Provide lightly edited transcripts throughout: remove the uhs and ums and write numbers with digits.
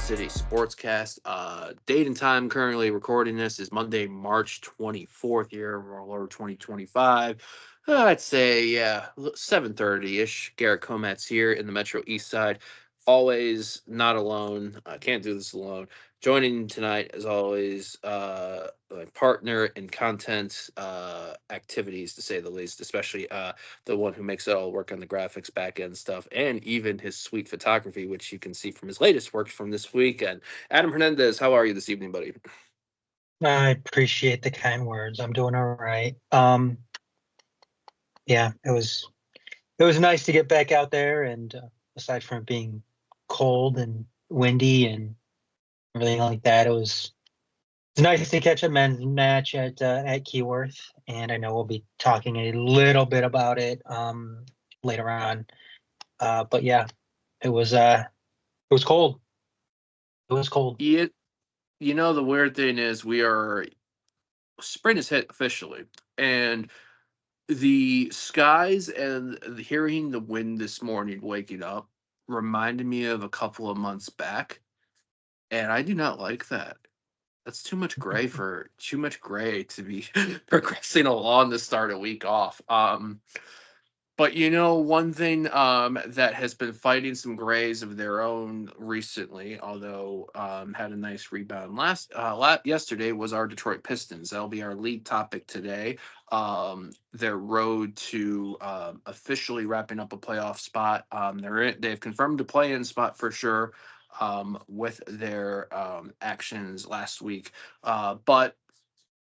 City Sportscast. Date and time currently recording this is Monday, March 24th, year of our Lord 2025. I'd say, 7:30-ish. Garrett Comet's here in the Metro East Side. Always not alone. I can't do this alone. Joining tonight, as always, my partner in content activities, to say the least, especially the one who makes it all work on the graphics back end stuff and even his sweet photography, which you can see from his latest work from this weekend. Adam Hernandez, how are you this evening, buddy? I appreciate the kind words. I'm doing all right. Yeah, it was nice to get back out there, and aside from it being cold and windy and everything like that, it's nice to catch a men's match at Keyworth, and I know we'll be talking a little bit about it later on. But yeah, it was cold. It was cold. It, the weird thing is spring is hit officially, and the skies and hearing the wind this morning waking up reminded me of a couple of months back, and I do not like that. That's too much gray to be progressing along to start a week off. But one thing that has been fighting some grays of their own recently, although had a nice rebound yesterday, was our Detroit Pistons. That'll be our lead topic today. Their road to officially wrapping up a playoff spot. They've confirmed a play-in spot for sure with their actions last week. But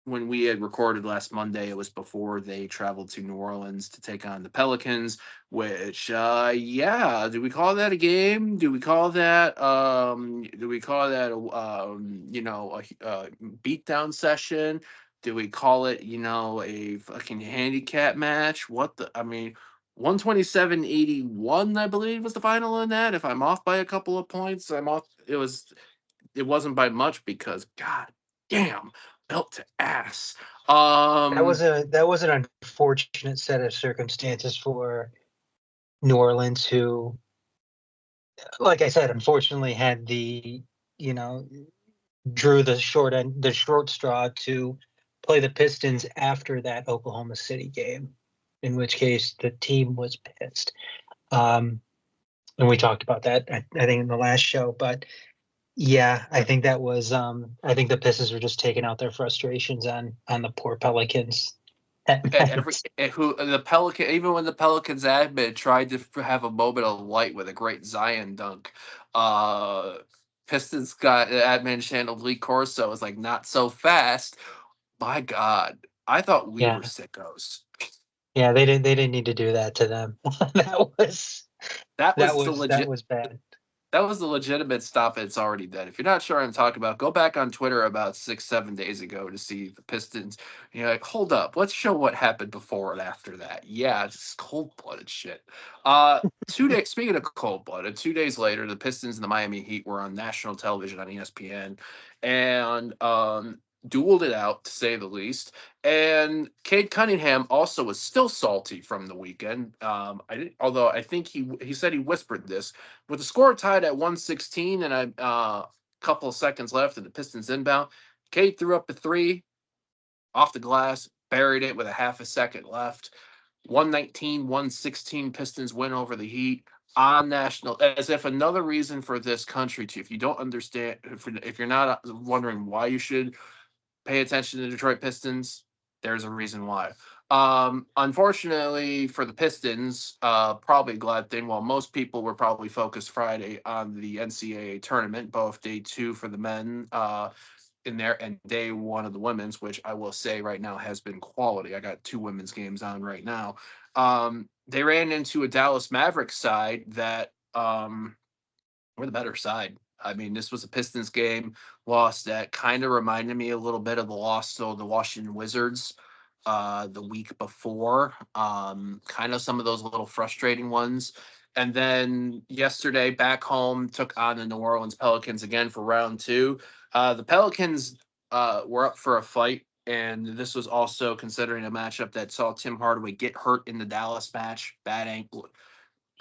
when we had recorded last Monday, it was before they traveled to New Orleans to take on the Pelicans, which, do we call that a game? Do we call that a beatdown session? Do we call it, a fucking handicap match? 127-81, I believe, was the final in that. If I'm off by a couple of points, I'm off. It wasn't by much because, god damn, belt to ass. That was an unfortunate set of circumstances for New Orleans, who, like I said, unfortunately had you know, drew the short straw to play the Pistons after that Oklahoma City game, in which case the team was pissed. And we talked about that, I think, in the last show. But yeah, I think I think the Pistons were just taking out their frustrations on the poor Pelicans. Who the Pelican, even when the Pelicans admin tried to have a moment of light with a great Zion dunk, uh, Pistons got admin channeled Lee Corso was like, not so fast. My God, I thought we were Yeah, sickos. yeah, they didn't need to do that to them. that was That that was the was that legit. was bad. That was the legitimate stop. It's already dead. If you're not sure what I'm talking about, go back on Twitter about 6, 7 days ago to see the Pistons. You're like, hold up, let's show what happened before and after that. Yeah, it's cold blooded shit. 2 days. Speaking of cold blooded, 2 days later, the Pistons and the Miami Heat were on national television on ESPN, and dueled it out to say the least. And Cade Cunningham also was still salty from the weekend. Although I think he said he whispered this with the score tied at 116 and a couple of seconds left and the Pistons inbound. Cade threw up a three off the glass, buried it with a half a second left. 119, 116 Pistons win over the Heat on national, as if another reason for this country to, if you don't understand, if you're not wondering why you should pay attention to the Detroit Pistons, there's a reason why. Unfortunately for the Pistons, probably a glad thing. While most people were probably focused Friday on the NCAA tournament, both day 2 for the men in there and day 1 of the women's, which I will say right now has been quality. I got 2 women's games on right now. They ran into a Dallas Mavericks side that were the better side. I mean, this was a Pistons game loss that kind of reminded me a little bit of the loss to the Washington Wizards the week before. Kind of some of those little frustrating ones. And then yesterday, back home, took on the New Orleans Pelicans again for round 2. The Pelicans were up for a fight, and this was also considering a matchup that saw Tim Hardaway get hurt in the Dallas match, bad ankle.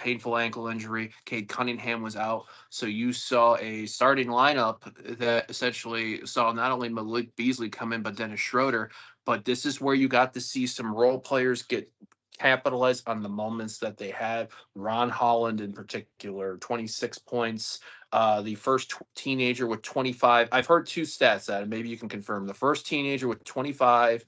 painful ankle injury. Cade Cunningham was out. So you saw a starting lineup that essentially saw not only Malik Beasley come in, but Dennis Schroeder. But this is where you got to see some role players get capitalize on the moments that they had. Ron Holland, in particular, 26 points. The first teenager with 25. I've heard two stats, Adam. Maybe you can confirm. The first teenager with 25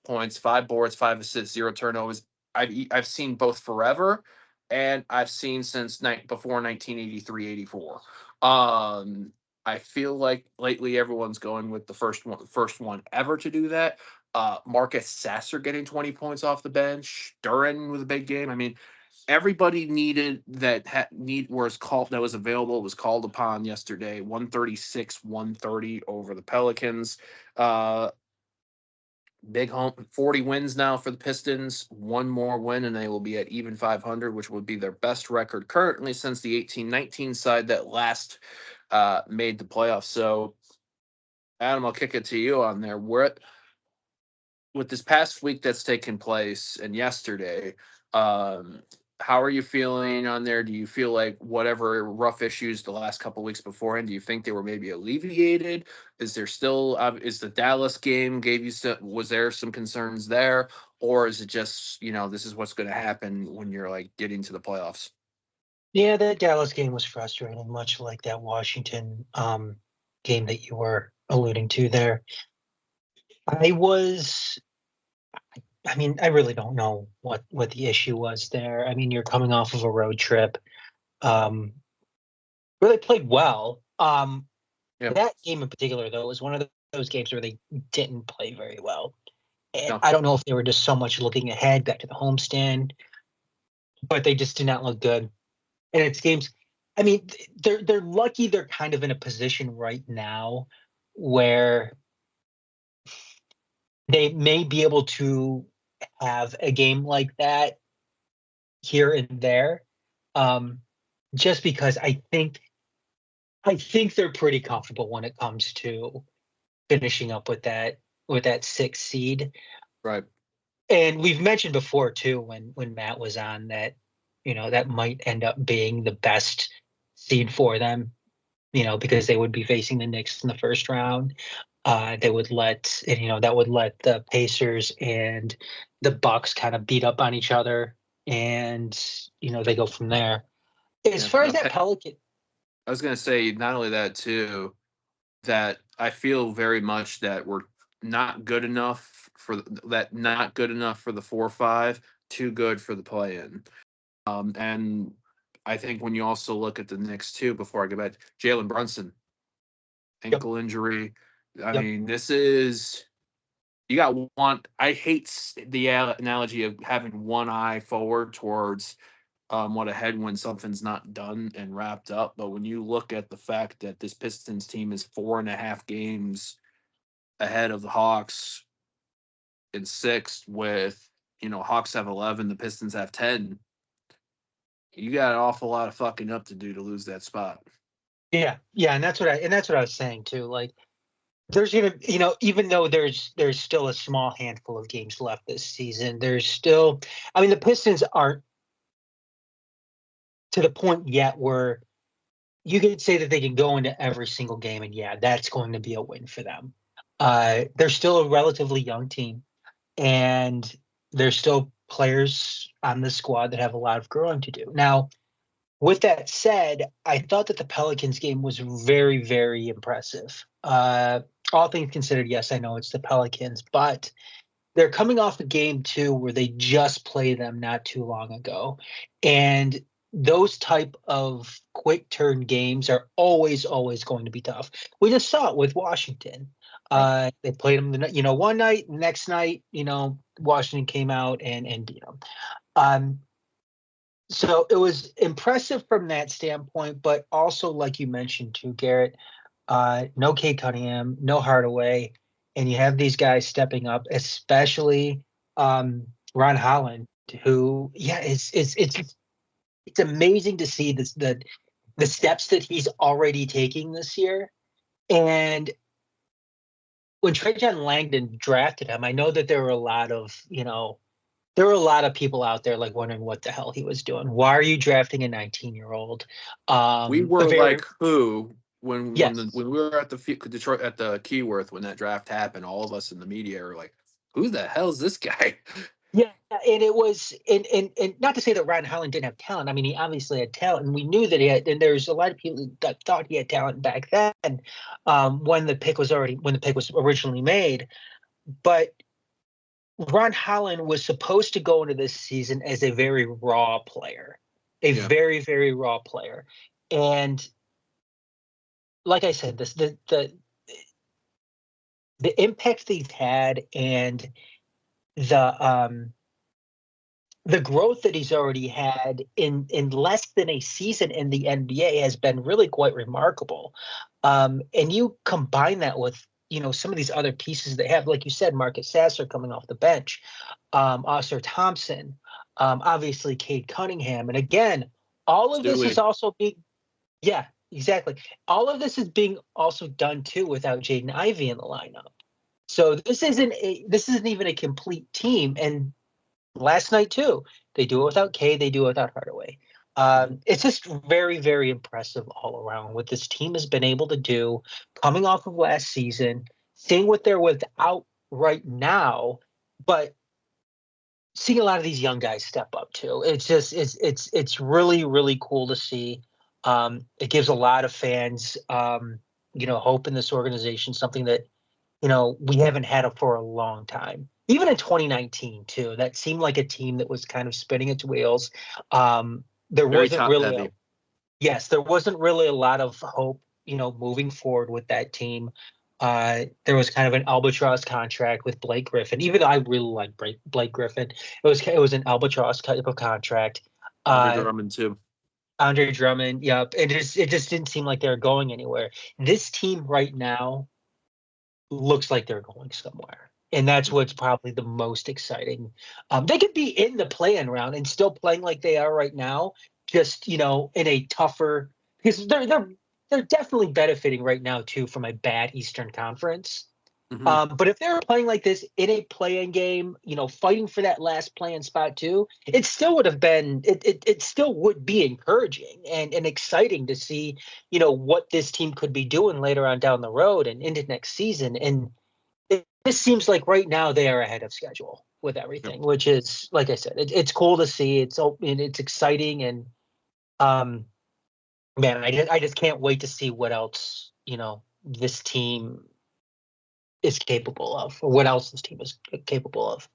points, 5 boards, 5 assists, 0 turnovers. I've seen both forever, and I've seen since before 1983-84. I feel like lately everyone's going with the first one ever to do that. Marcus Sasser getting 20 points off the bench. Duran with a big game. I mean, everybody needed that was available, was called upon yesterday. 136-130 over the Pelicans. Big home 40 wins now for the Pistons. One more win and they will be at even 500, which would be their best record currently since the 18-19 side that last made the playoffs. So, Adam, I'll kick it to you on there. With this past week that's taken place and yesterday, how are you feeling on there? Do you feel like whatever rough issues the last couple of weeks beforehand, do you think they were maybe alleviated? Is there still is the Dallas game was there some concerns there, or is it just this is what's going to happen when you're like getting to the playoffs? Yeah, that Dallas game was frustrating, much like that Washington game that you were alluding to there. I mean, I really don't know what the issue was there. I mean, you're coming off of a road trip. Really played well. Yeah, That game in particular, though, was one of those games where they didn't play very well. And no, I don't know if they were just so much looking ahead back to the homestand, but they just did not look good. And it's games. I mean, they're lucky they're kind of in a position right now where they may be able to have a game like that here and there. Just because I think they're pretty comfortable when it comes to finishing up with that 6th seed. right. And we've mentioned before too when Matt was on that, that might end up being the best seed for them, because they would be facing the Knicks in the first round. They would that would let the Pacers and the Bucks kind of beat up on each other, and they go from there. As Yeah, far as that Pelican, I was going to say not only that too, that I feel very much that we're not good enough not good enough for the 4-5, too good for the play-in. And I think when you also look at the Knicks too, before I go back, Jalen Brunson, yep, ankle injury. I yep, mean, this is you got one. I hate the analogy of having one eye forward towards what ahead when something's not done and wrapped up. But when you look at the fact that this Pistons team is 4.5 games ahead of the Hawks in sixth, with Hawks have 11, the Pistons have 10. You got an awful lot of fucking up to do to lose that spot. yeah, and that's what I was saying too. Like, there's even though there's still a small handful of games left this season, there's still, I mean, the Pistons aren't to the point yet where you could say that they can go into every single game and yeah, that's going to be a win for them. They're still a relatively young team, and there's still players on the squad that have a lot of growing to do. Now, with that said, I thought that the Pelicans game was very, very impressive. All things considered, yes, I know it's the Pelicans, but they're coming off a game too where they just played them not too long ago, and those type of quick turn games are always going to be tough. We just saw it with Washington. Right. They played them, one night, next night, Washington came out and beat them. So it was impressive from that standpoint, but also like you mentioned too, Garrett, no Cade Cunningham, no Hardaway, and you have these guys stepping up, especially Ron Holland, who it's amazing to see the steps that he's already taking this year. And when Trajan Langdon drafted him, I know that there were a lot of there were a lot of people out there like wondering what the hell he was doing. Why are you drafting a 19-year-old? We A were very like, who yes. when we were at the Detroit at the Keyworth when that draft happened, all of us in the media were like, who the hell is this guy? Yeah, and it was and not to say that Ryan Holland didn't have talent. I mean, he obviously had talent, and we knew that he had. And there's a lot of people that thought he had talent back then, when the pick was originally made. But Ron Holland was supposed to go into this season as a very raw player, a Yeah, very, very raw player. And like I said, the impact they've had and the the growth that he's already had in less than a season in the NBA has been really quite remarkable. And you combine that with some of these other pieces they have, like you said, Marcus Sasser coming off the bench, Oscar Thompson, obviously Cade Cunningham, and again, all of this is Stewie. also being yeah, exactly. All of this is being also done too without Jaden Ivey in the lineup. So this isn't even a complete team, and last night too. They do it without Kay. They do it without Hardaway. Mhm. It's just very, very impressive all around what this team has been able to do, coming off of last season, seeing what they're without right now, but seeing a lot of these young guys step up too. It's really, really cool to see. It gives a lot of fans, hope in this organization, something that we haven't had it for a long time. Even in 2019, too, that seemed like a team that was kind of spinning its wheels. There Very wasn't top really heavy. there wasn't really a lot of hope, moving forward with that team. There was kind of an albatross contract with Blake Griffin. Even though I really like Blake Griffin, it was an albatross type of contract. Andre Uh, Drummond too. Andre Drummond, yep. It just didn't seem like they were going anywhere. This team right now looks like they're going somewhere. And that's what's probably the most exciting. They could be in the play-in round and still playing like they are right now, just in a tougher because they're definitely benefiting right now too from a bad Eastern Conference. Hmm. But if they were playing like this in a play-in game, fighting for that last play-in spot too, it still would have been it still would be encouraging and exciting to see, what this team could be doing later on down the road and into next season. And this seems like right now they are ahead of schedule with Yep. everything, which is like I said, it's cool to see. It's exciting and um man, I just can't wait to see what else, this team is capable of, or what else this team is capable of.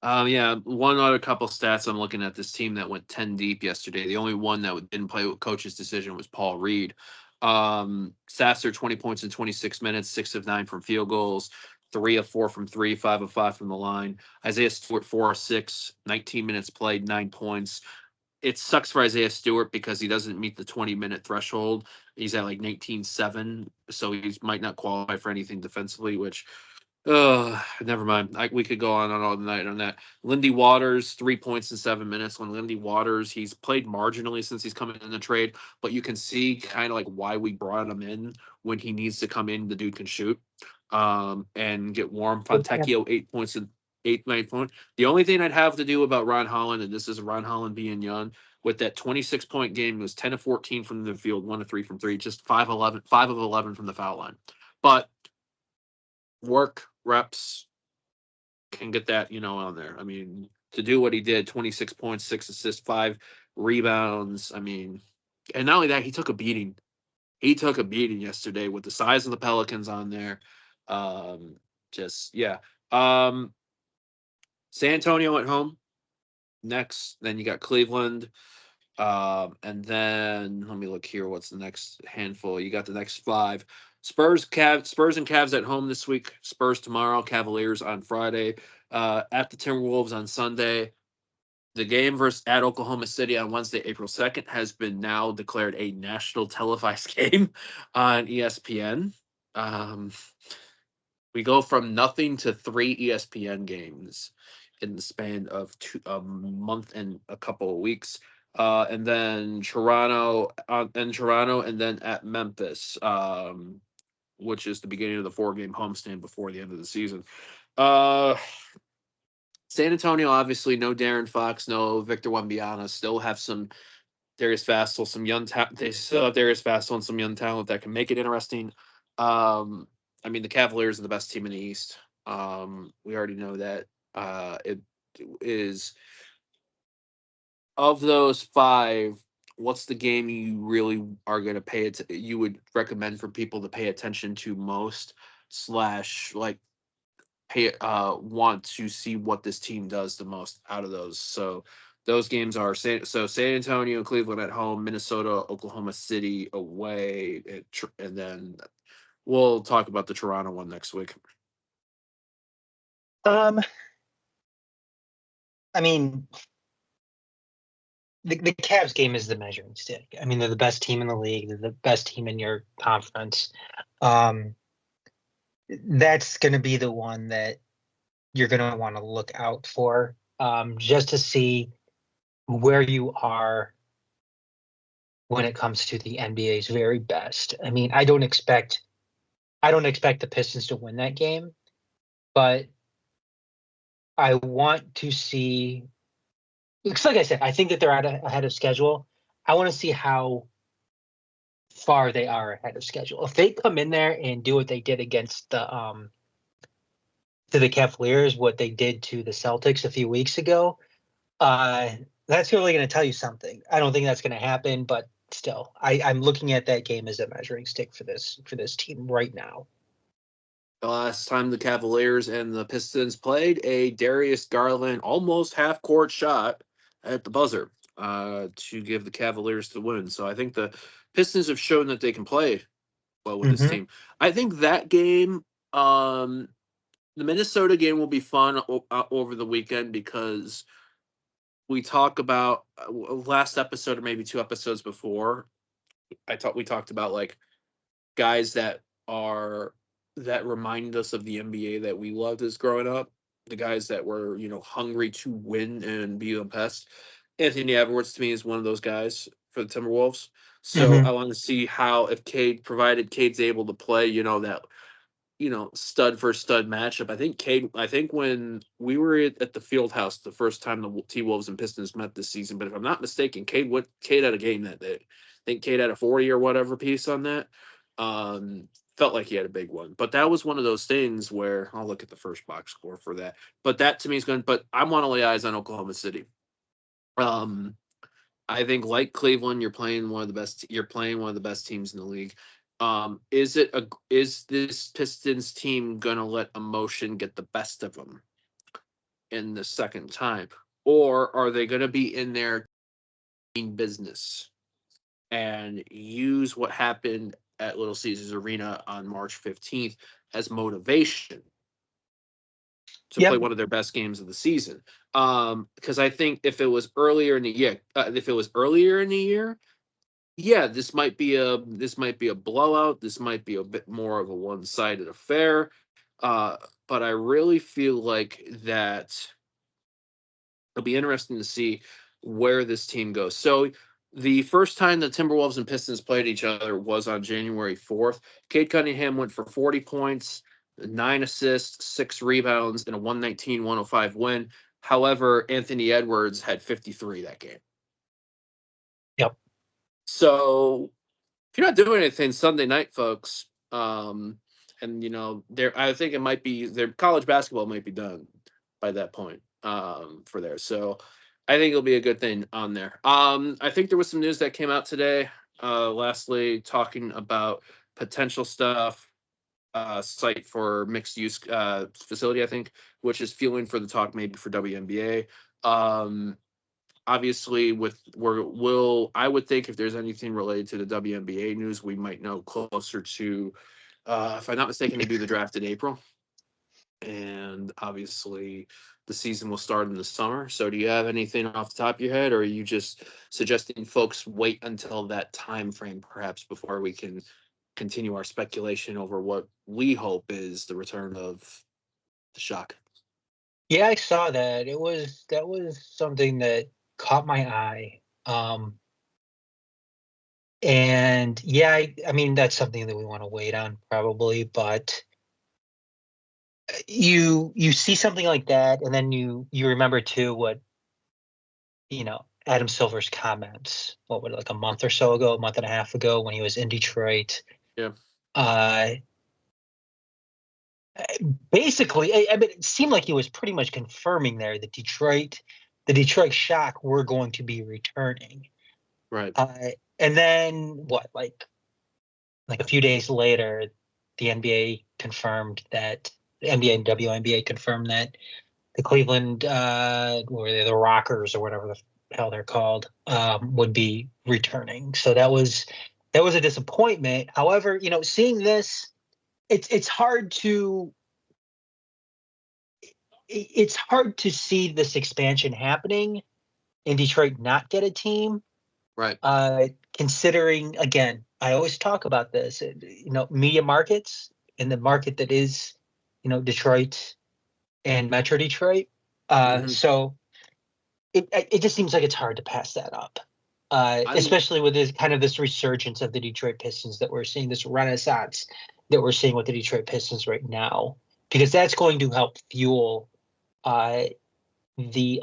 Yeah, one other couple stats I'm looking at this team that went 10 deep yesterday. The only one that didn't play with coach's decision was Paul Reed. Sasser 20 points in 26 minutes, 6 of 9 from field goals, 3 of 4 from 3, 5 of 5 from the line. Isaiah Stewart 4 of 6, 19 minutes played, 9 points. It sucks for Isaiah Stewart because he doesn't meet the 20-minute threshold. He's at like 19.7, so he might not qualify for anything defensively, which never mind. We could go on all night on that. Lindy Waters, 3 points in 7 minutes. When Lindy Waters, he's played marginally since he's come in the trade, but you can see kind of like why we brought him in. When he needs to come in, the dude can shoot and get warm. Yeah. Fontecchio, 8 points and 9 points. The only thing I'd have to do about Ron Holland, and this is Ron Holland being young, with that 26-point game, was 10 of 14 from the field, 1 of 3 from three, just 5 of 11 from the foul line. But work, reps, can get that, on there. I mean, to do what he did, 26 points, 6 assists, 5 rebounds. I mean, and not only that, he took a beating. He took a beating yesterday with the size of the Pelicans on there. Um, just yeah. Um, San Antonio at home next. Then you got Cleveland. And then let me look here. What's the next handful? You got the next five. Spurs and Cavs at home this week. Spurs tomorrow. Cavaliers on Friday. At the Timberwolves on Sunday. The game versus at Oklahoma City on Wednesday, April 2nd, has been now declared a national televised game on ESPN. Um, we go from nothing to 3 ESPN games in the span of a month and a couple of weeks. And then Toronto, and then at Memphis, which is the beginning of the 4-game homestand before the end of the season. Uh, San Antonio, obviously, no Darren Fox, no Victor Wembanyama. Still have some Darius Vassell, some young talent. They still have Darius Vassell and some young talent that can make it interesting. I mean, the Cavaliers are the best team in the East. We already know that. It is of those five. What's the game you really are going to pay it? You would recommend for people to pay attention to most, slash like pay want to see what this team does the most out of those. So those games are San Antonio, Cleveland at home, Minnesota, Oklahoma City away, and then we'll talk about the Toronto one next week. I mean, the Cavs game is the measuring stick. I mean, they're the best team in the league. They're the best team in your conference. That's going to be the one that you're going to want to look out for, just to see where you are when it comes to the NBA's very best. I mean, I don't expect the Pistons to win that game, but I want to see. Because, like I said, I think that they're ahead of schedule. I want to see how far they are ahead of schedule. If they come in there and do what they did against the to the Cavaliers, what they did to the Celtics a few weeks ago, that's really going to tell you something. I don't think that's going to happen, but still, I'm looking at that game as a measuring stick for this team right now. The last time the Cavaliers and the Pistons played, a Darius Garland almost half court shot at the buzzer to give the Cavaliers the win. So I think the Pistons have shown that they can play well with this Mm-hmm. team. I think that game, the Minnesota game, will be fun over the weekend because we talk about last episode or maybe two episodes before. We talked about like guys that remind us of the NBA that we loved as growing up. The guys that were, hungry to win and be the best. Anthony Edwards to me is one of those guys for the Timberwolves. So Mm-hmm. I want to see how if provided Cade's able to play, that stud for stud matchup. I think when we were at the field house the first time the T Wolves and Pistons met this season, but if I'm not mistaken, Cade had a game that day. I think Cade had a 40 or whatever piece on that. Felt like he had a big one. But that was one of those things where I'll look at the first box score for that. But that to me is going but I want to lay eyes on Oklahoma City. Um I think like Cleveland, you're playing one of the best teams in the league. Is this Pistons team gonna let emotion get the best of them in the second time, or are they gonna be in there in business and use what happened at Little Caesars Arena on March 15th as motivation to play Yep. one of their best games of the season? Because I think if it was earlier in the year, yeah, this might be a blowout. This might be a bit more of a one-sided affair. Uh, but I really feel like that it'll be interesting to see where this team goes. So the first time the Timberwolves and Pistons played each other was on January 4th. Cade Cunningham went for 40 points, 9 assists, 6 rebounds, and a 119-105 win. However, Anthony Edwards had 53 that game. Yep. So if you're not doing anything Sunday night, folks, and there, I think it might be their college basketball might be done by that point, for there. So I think it'll be a good thing on there. I think there was some news that came out today. Lastly, talking about potential stuff, site for mixed use facility, I think, which is fueling for the talk maybe for WNBA. Obviously I would think if there's anything related to the WNBA news, we might know closer to if I'm not mistaken, they do the draft in April. And obviously the season will start in the summer. So do you have anything off the top of your head, or are you just suggesting folks wait until that time frame perhaps before we can continue our speculation over what we hope is the return of the Shock? Yeah, I saw that. That was something that caught my eye. And yeah, I mean that's something that we want to wait on probably, but you see something like that, and then you remember too what Adam Silver's comments. What was it, like a month or so ago, a month and a half ago, when he was in Detroit. Yeah. Uh, Basically, I mean, it seemed like he was pretty much confirming there that the Detroit Shock were going to be returning. Right. And then what, like a few days later, the NBA confirmed that the NBA and WNBA confirmed that the Cleveland, or the Rockers or whatever the hell they're called, would be returning. So that was a disappointment. However, seeing this, it's hard to it's hard to see this expansion happening and Detroit not get a team. Right. Considering, again, I always talk about this, media markets and the market that is, Detroit and Metro Detroit. Hmm. So it just seems like it's hard to pass that up, I especially with this resurgence of the Detroit Pistons that we're seeing, this renaissance that we're seeing with the Detroit Pistons right now, because that's going to help fuel uh, the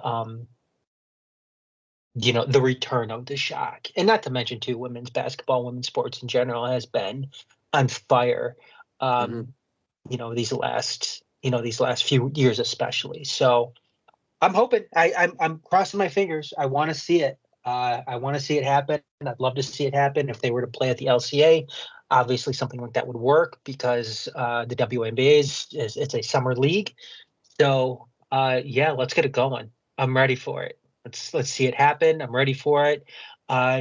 the return of the Shock, and not to mention too, women's basketball, women's sports in general has been on fire. hmm Um, these last few years especially. So I'm hoping. I'm crossing my fingers. I want to see it. I want to see it happen. I'd love to see it happen if they were to play at the LCA. Obviously, something like that would work because the WNBA is it's a summer league. So yeah, let's get it going. I'm ready for it. Let's see it happen. I'm ready for it.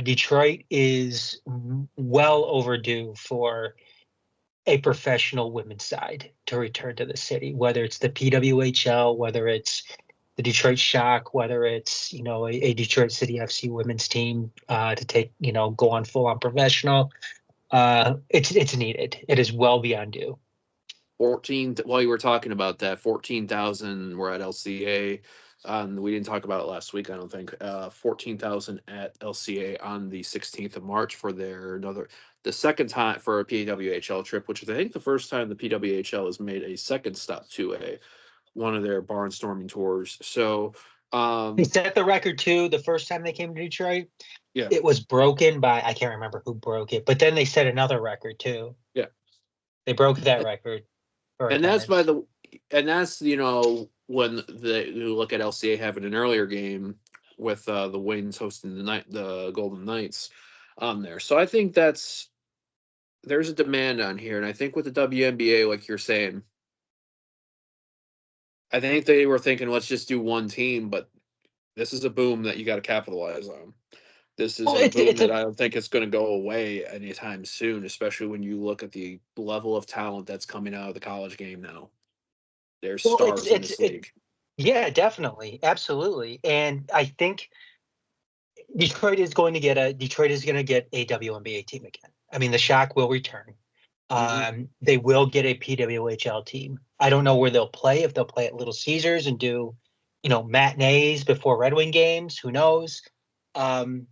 Detroit is well overdue for a professional women's side to return to the city, whether it's the PWHL, whether it's the Detroit Shock, whether it's a Detroit City FC women's team to take go on full on professional. It's needed. It is well beyond due. 14, while you were talking about that, 14,000 were at LCA. We didn't talk about it last week, I don't think. 14,000 at LCA on the 16th of March for the second time for a PWHL trip, which is, I think, the first time the PWHL has made a second stop to one of their barnstorming tours. So, They um, set the record too. The first time they came to Detroit, yeah, it was broken by, I can't remember who broke it, but then they set another record too. yeah. They broke that record for And that's by attendance. the and that's when you look at LCA having an earlier game with the Wings hosting the Golden Knights on there. So I think there's a demand on here, and I think with the WNBA, like you're saying, I think they were thinking let's just do one team, but this is a boom that you got to capitalize on. This is Well, a it's boom it's that a I don't think it's going to go away anytime soon, especially when you look at the level of talent that's coming out of the college game now. There's well, stars in this league. yeah, definitely, absolutely, and I think Detroit is going to get a WNBA team again. I mean, the Shock will return. Hmm. They will get a PWHL team. I don't know where they'll play, if they'll play at Little Caesars and do, matinees before Red Wing games. Who knows? Um,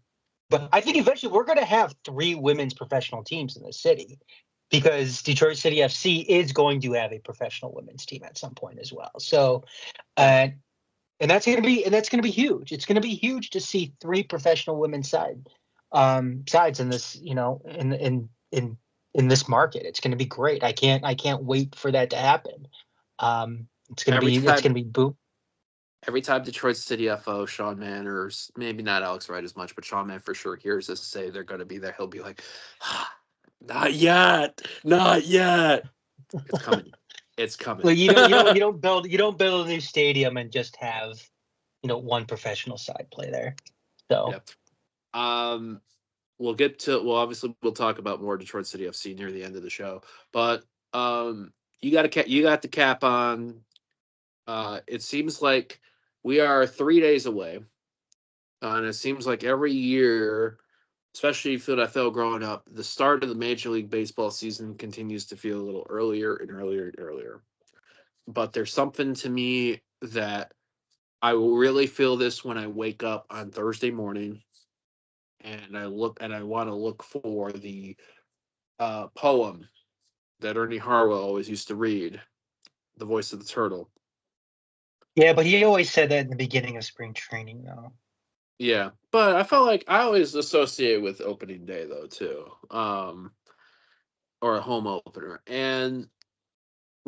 but I think eventually we're going to have three women's professional teams in the city because Detroit City FC is going to have a professional women's team at some point as well. So, Yeah. uh, and that's going to be huge. It's going to be huge to see three professional women's sides in this, in this market. It's going to be great. I can't wait for that to happen. Every It's time, going to be boom. every time Detroit City FO Sean Mann, or maybe not Alex Wright as much, but Sean Mann for sure hears us say they're going to be there, he'll be like, "Ah, not yet, not yet. It's coming. It's coming." Like you don't build a new stadium and just have one professional side play there. So Yep. Um, obviously we'll talk about more Detroit City FC near the end of the show, but you got the cap on. It seems like we are 3 days away. And it seems like every year, especially for the NFL growing up, the start of the Major League Baseball season continues to feel a little earlier and earlier and earlier. But there's something to me that I will really feel this when I wake up on Thursday morning and I want to look for the poem that Ernie Harwell always used to read the voice of the turtle. Yeah, but he always said that in the beginning of spring training, though. Yeah, but I felt like I always associate with opening day though too, or a home opener, and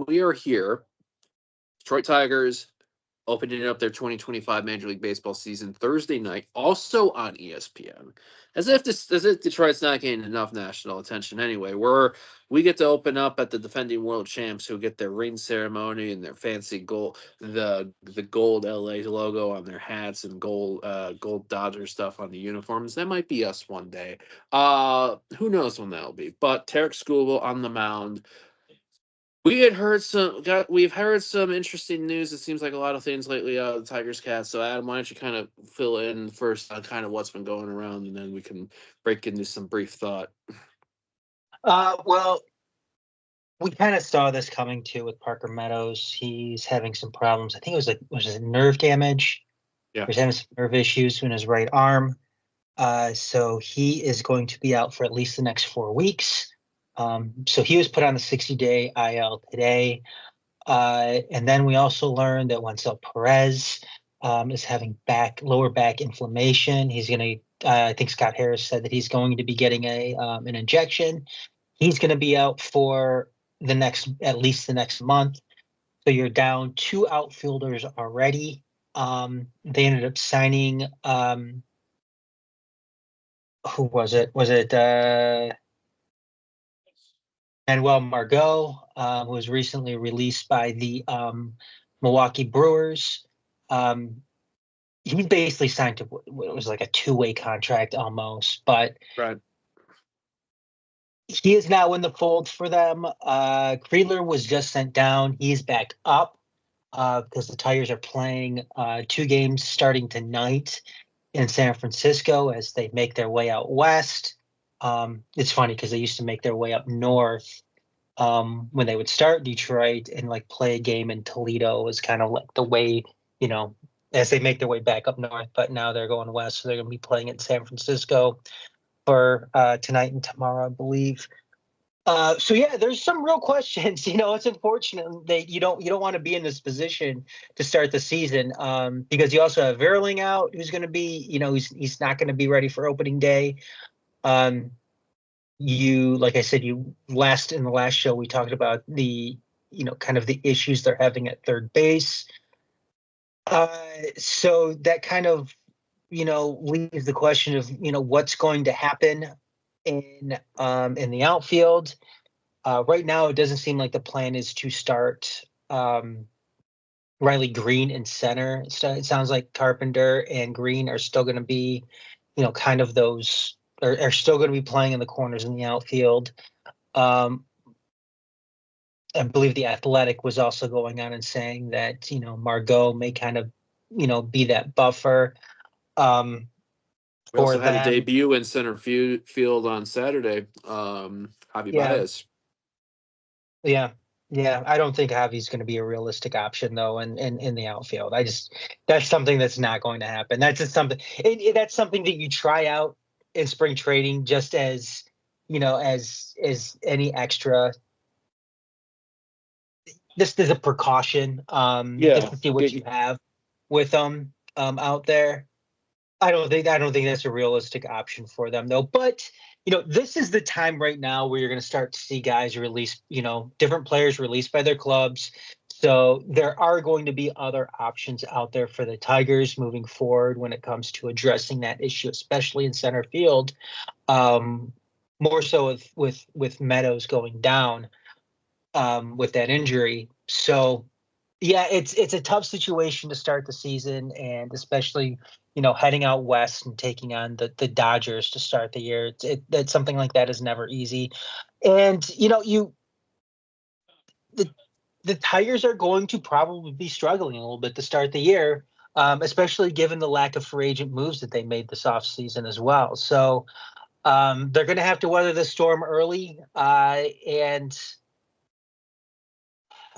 we are here, Detroit Tigers, opening up their 2025 Major League Baseball season Thursday night, also on ESPN. As if Detroit's not getting enough national attention anyway. We get to open up at the defending world champs, who get their ring ceremony and their fancy gold, the gold LA logo on their hats, and gold Dodger stuff on the uniforms. That might be us one day. Who knows when that'll be? But Tarek Skubal on the mound. We've heard some interesting news. It seems like a lot of things lately out of the Tigers cast. So Adam, why don't you kind of fill in first on kind of what's been going around, and then we can break into some brief thought. Well, we kind of saw this coming too with Parker Meadows. He's having some problems. I think was it nerve damage? Yeah. He's having some nerve issues in his right arm. So he is going to be out for at least the next 4 weeks. So he was put on the 60-day IL today. And then we also learned that Wencel Perez is having lower back inflammation. He's going to, I think Scott Harris said that he's going to be getting an injection. He's going to be out for at least the next month. So you're down 2 outfielders already. They ended up signing, who was it? Was it Manuel Margot, who was recently released by the Milwaukee Brewers? He basically signed to what was like a 2-way contract almost, but Right. he is now in the fold for them. Kreidler was just sent down. He's back up because the Tigers are playing 2 games starting tonight in San Francisco as they make their way out west. It's funny because they used to make their way up north when they would start Detroit, and like play a game in Toledo was kind of like the way, as they make their way back up north. But now they're going west, so they're going to be playing in San Francisco for tonight and tomorrow, I believe. So yeah, there's some real questions. It's unfortunate that you don't want to be in this position to start the season because you also have Verling out, who's going to be, he's not going to be ready for opening day. Like I said, in the last show, we talked about the, kind of the issues they're having at third base. So that kind of, leaves the question of, what's going to happen in the outfield. Right now, it doesn't seem like the plan is to start Riley Green in center. It sounds like Carpenter and Green are still going to be, kind of those are still going to be playing in the corners in the outfield. I believe the Athletic was also going on and saying that, Margot may kind of, be that buffer. We also had a debut in center field on Saturday. Javi Baez. Yeah. I don't think Javi's going to be a realistic option though in the outfield. That's something that's not going to happen. That's just something. That's something that you try out in spring training, just as as any extra. This is a precaution. Just to see what you have with them out there. I don't think that's a realistic option for them though. But this is the time right now where you're going to start to see guys release, different players released by their clubs. So there are going to be other options out there for the Tigers moving forward when it comes to addressing that issue, especially in center field. More so with Meadows going down with that injury. So yeah, it's a tough situation to start the season, and especially heading out west and taking on the Dodgers to start the year. That something like that is never easy, and the Tigers are going to probably be struggling a little bit to start the year, especially given the lack of free agent moves that they made this offseason as well. So they're going to have to weather the storm early, and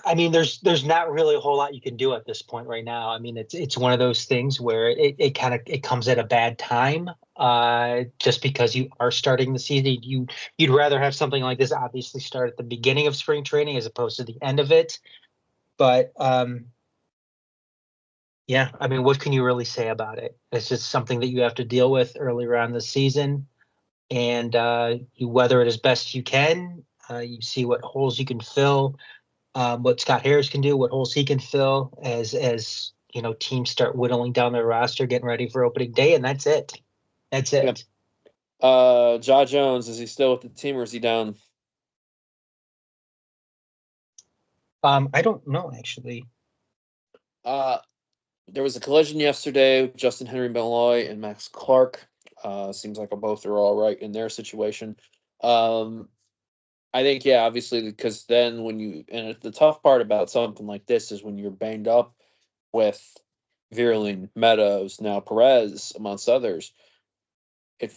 I mean, there's not really a whole lot you can do at this point right now. I mean, it's one of those things where it comes at a bad time, just because you are starting the season. You'd rather have something like this obviously start at the beginning of spring training as opposed to the end of it. But yeah, I mean, what can you really say about it? It's just something that you have to deal with earlier on the season, and you weather it as best you can. You see what holes you can fill, what Scott Harris can do, what holes he can fill as teams start whittling down their roster, getting ready for opening day, and that's it. That's Yep. it. Ja Jones, is he still with the team or is he down? I don't know actually. There was a collision yesterday with Justin Henry Malloy and Max Clark. Seems like both are all right in their situation. Um, I think, yeah, obviously, because then the tough part about something like this is when you're banged up with Vierling, Meadows, now Perez, amongst others, it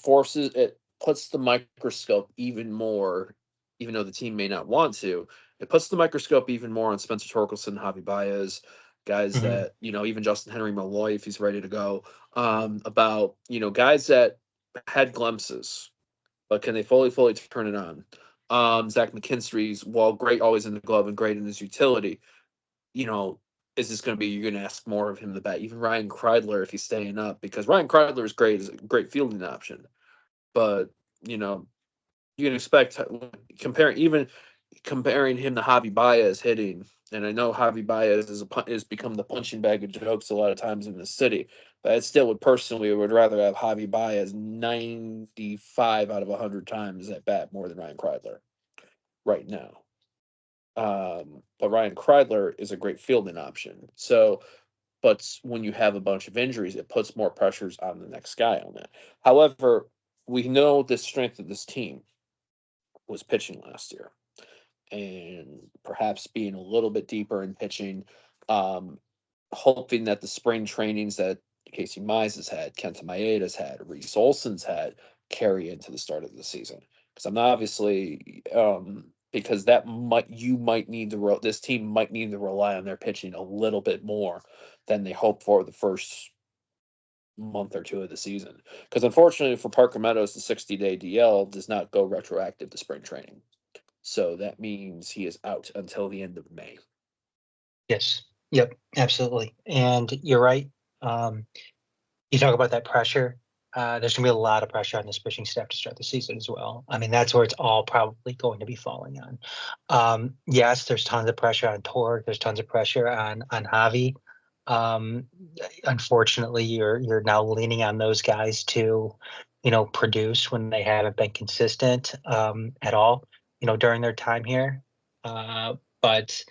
puts the microscope even more, even though the team may not want to, it puts the microscope even more on Spencer Torkelson, Javi Baez, guys Mhm. that, even Justin Henry Malloy, if he's ready to go, about, guys that had glimpses, but can they fully turn it on? Zach McKinstry's, while great always in the glove and great in his utility, you know, is this going to be, you're going to ask more of him the bat? Even Ryan Kreidler, if he's staying up, because Ryan Kreidler is a great fielding option. But, you know, you can expect comparing him to Javi Baez hitting, and I know Javi Baez is become the punching bag of jokes a lot of times in the city, but I still would rather have Javi Baez 95 out of 100 times at bat more than Ryan Kreidler right now. But Ryan Kreidler is a great fielding option. So, but when you have a bunch of injuries, it puts more pressures on the next guy on that. However, we know the strength of this team was pitching last year, and perhaps being a little bit deeper in pitching, um, hoping that the spring trainings that Casey Mize has had, Kenta Maeda's had, Reese Olson's had, carry into the start of the season. Because I'm not obviously because this team might need to rely on their pitching a little bit more than they hope for the first month or two of the season. Because unfortunately for Parker Meadows, the 60-day DL does not go retroactive to spring training. So that means he is out until the end of May. Yes. Yep. Absolutely. And you're right. Um, you talk about that pressure. There's going to be a lot of pressure on this pitching staff to start the season as well. I mean, that's where it's all probably going to be falling on. Yes, there's tons of pressure on Torg. There's tons of pressure on Javi. Um, Unfortunately, you're now leaning on those guys to, produce when they haven't been consistent at all, during their time here. But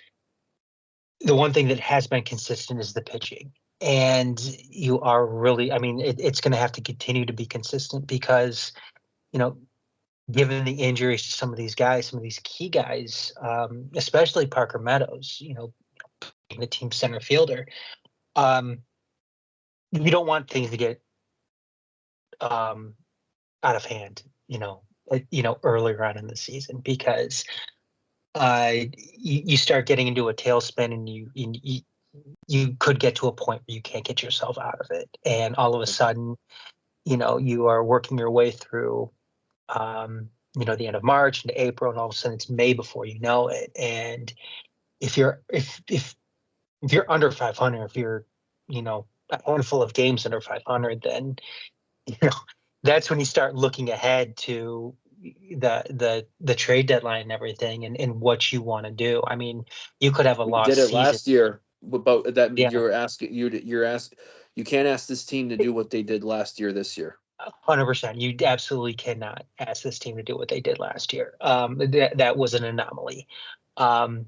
the one thing that has been consistent is the pitching. And you are really, I mean, it's going to have to continue to be consistent because, you know, given the injuries to some of these guys, some of these key guys, especially Parker Meadows, being the team center fielder, um, you don't want things to get out of hand, earlier on in the season because you start getting into a tailspin and you could get to a point where you can't get yourself out of it. And all of a sudden, you are working your way through, the end of March into April, and all of a sudden it's May before you know it. And if you're under 500, if you're, a handful of games under 500, then, you know, that's when you start looking ahead to the trade deadline and everything and what you want to do. I mean, you could have a We lost did it season. last year, but that Yeah. you can't ask this team to do what they did last year this year. 100%. You absolutely cannot ask this team to do what they did last year. That was an anomaly. Um,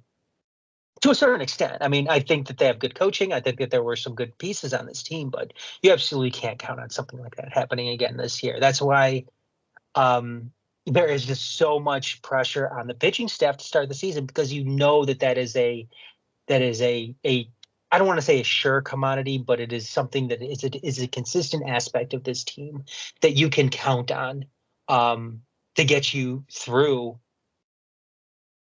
to a certain extent. I mean, I think that they have good coaching. I think that there were some good pieces on this team, but you absolutely can't count on something like that happening again this year. That's why there is just so much pressure on the pitching staff to start the season because you know that is a I don't want to say a sure commodity, but it is something that is a consistent aspect of this team that you can count on to get you through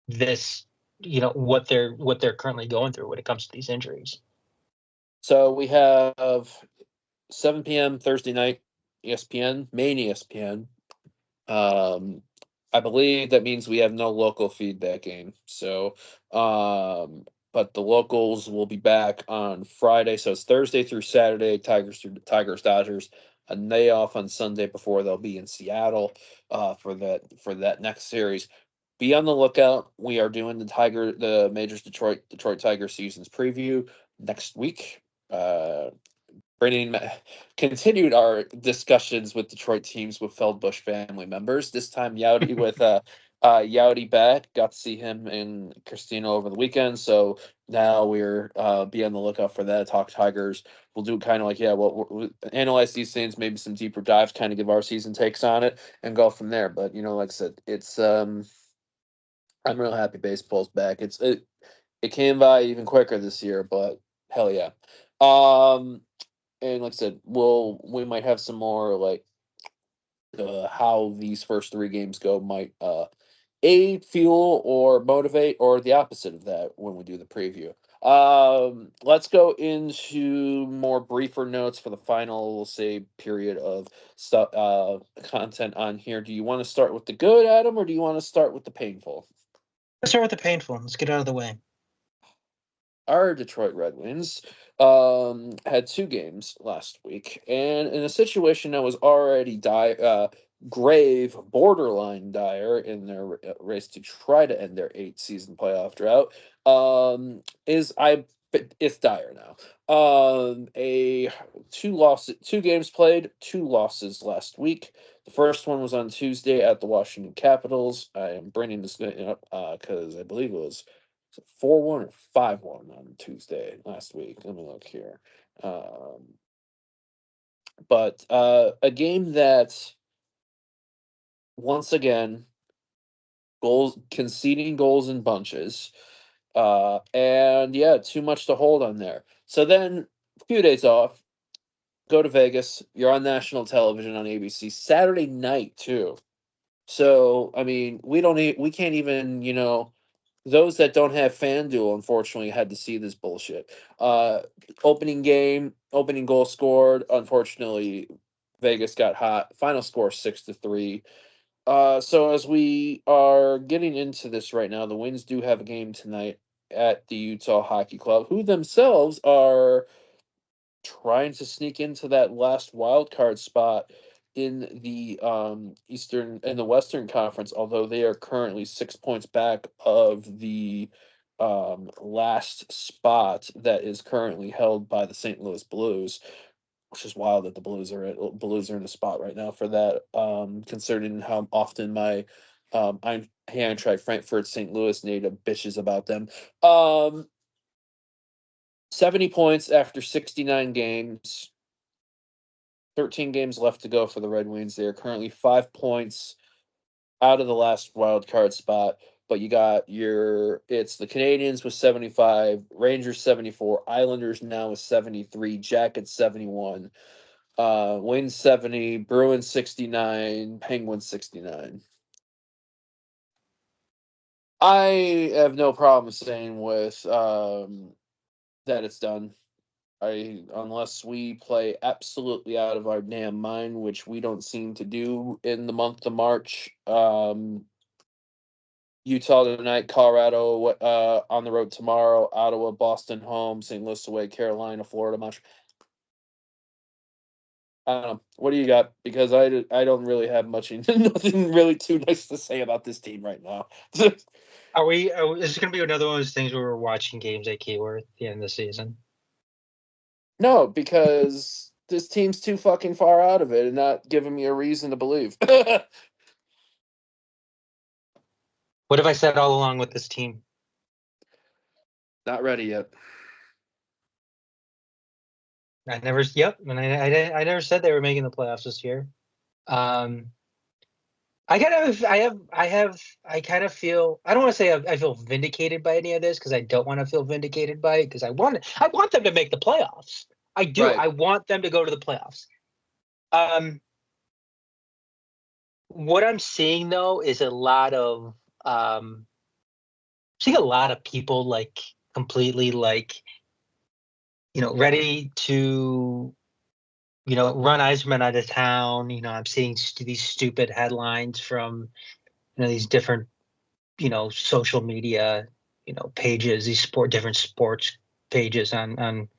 this, what they're currently going through when it comes to these injuries. So we have 7 p.m. Thursday night, ESPN, main ESPN. I believe that means we have no local feedback game. So, but the locals will be back on Friday. So it's Thursday through Saturday, Tigers, Dodgers. A day off on Sunday before they'll be in Seattle for that next series. Be on the lookout. We are doing the Majors Detroit Tigers seasons preview next week. Bringing continued our discussions with Detroit teams with Feldbush family members. This time, Yowdy with Yowdy back. Got to see him in Christina over the weekend. So now we're be on the lookout for that. Talk Tigers. We'll do kind of like we'll analyze these things, maybe some deeper dives, kind of give our season takes on it, and go from there. But like I said, it's I'm real happy baseball's back. It came by even quicker this year, but hell yeah. And like I said, we might have some more like how these first three games go might aid, fuel, or motivate, or the opposite of that when we do the preview. Let's go into more briefer notes for the final, say, period of stuff content on here. Do you want to start with the good, Adam, or do you want to start with the painful? Let's start with the painful. Let's get out of the way. Our Detroit Red Wings had two games last week, and in a situation that was already grave, borderline dire in their race to try to end their 8-season playoff drought, it's dire now. Two games played, two losses last week. The first one was on Tuesday at the Washington Capitals. I am bringing this up because I believe it was 4-1 or 5-1 on Tuesday last week. Let me look here. But a game that, once again, conceding goals in bunches. And yeah, too much to hold on there. So then, a few days off, go to Vegas. You're on national television on ABC Saturday night too. So I mean, we can't even those that don't have FanDuel, unfortunately, had to see this bullshit. Opening goal scored. Unfortunately, Vegas got hot. Final score 6-3. So as we are getting into this right now, the Winds do have a game tonight at the Utah Hockey Club, who themselves are trying to sneak into that last wild card spot in the Western Conference, although they are currently 6 points back of the last spot that is currently held by the St. Louis Blues, which is wild that the Blues are in a spot right now for that, considering how often my Eintracht Frankfurt St. Louis native bitches about them. 70 points after 69 games. 13 games left to go for the Red Wings. They are currently 5 points out of the last wild card spot. But you got it's the Canadians with 75, Rangers 74, Islanders now with 73, Jackets 71, Wings 70, Bruins 69, Penguins 69. I have no problem saying with that it's done. Unless we play absolutely out of our damn mind, which we don't seem to do in the month of March. Utah tonight, Colorado on the road tomorrow, Ottawa, Boston home, St. Louis away, Carolina, Florida much. I don't know. What do you got? Because I don't really have nothing really too nice to say about this team right now. Is it going to be another one of those things where we're watching games at Keyworth at the end of the season? No, because this team's too fucking far out of it and not giving me a reason to believe. What have I said all along with this team? Not ready yet. I never said they were making the playoffs this year. I kind of feel, I don't want to say I feel vindicated by any of this, because I don't want to feel vindicated by it, because I want them to make the playoffs. I do. Right. I want them to go to the playoffs. What I'm seeing though is a lot of people like completely like, ready to run Yzerplan out of town. I'm seeing these stupid headlines from these different social media pages, these different sports pages on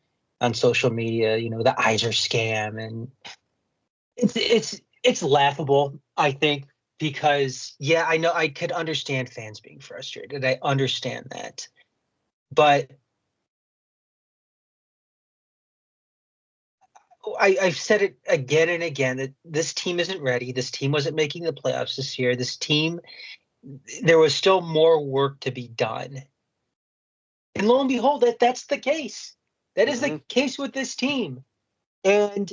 social media, the Yzer scam, and it's laughable, I think, because I know I could understand fans being frustrated. I understand that. But I've said it again and again that this team isn't ready. This team wasn't making the playoffs this year. This team, there was still more work to be done. And lo and behold, that's the case. That is the case with this team. And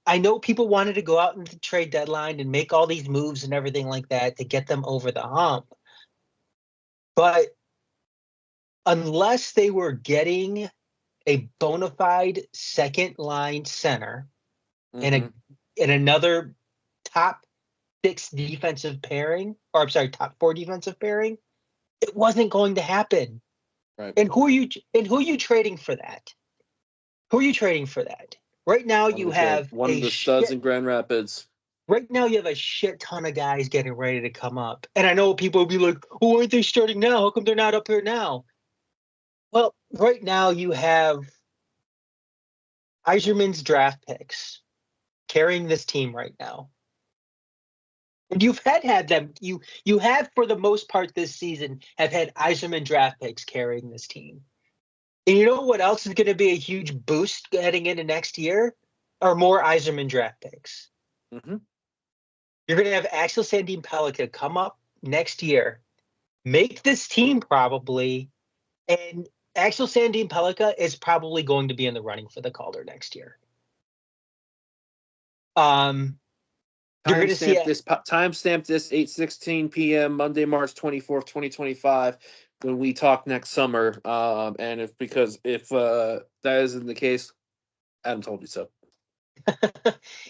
I know people wanted to go out into the trade deadline and make all these moves and everything like that to get them over the hump. But unless they were getting a bona fide second line center and another top 6 defensive pairing, or I'm sorry, top 4 defensive pairing, it wasn't going to happen. Right. And who are you trading for that? Who are you trading for that? Right now you have one of the studs in Grand Rapids. Right now you have a shit ton of guys getting ready to come up. And I know people will be like, "Oh, aren't they starting now? How come they're not up here now?" Well, right now you have Yzerman's draft picks carrying this team right now. And you've had them. You have, for the most part this season, have had Yzerman draft picks carrying this team. And you know what else is going to be a huge boost heading into next year? Are more Yzerman draft picks. You're going to have Axel Sandin Pellikka come up next year, make this team probably, and Axel Sandin Pellikka is probably going to be in the running for the Calder next year. You're going to see timestamp this 8:16 p.m. Monday, March 24th, 2025, when we talk next summer. And if that isn't the case, Adam told you so.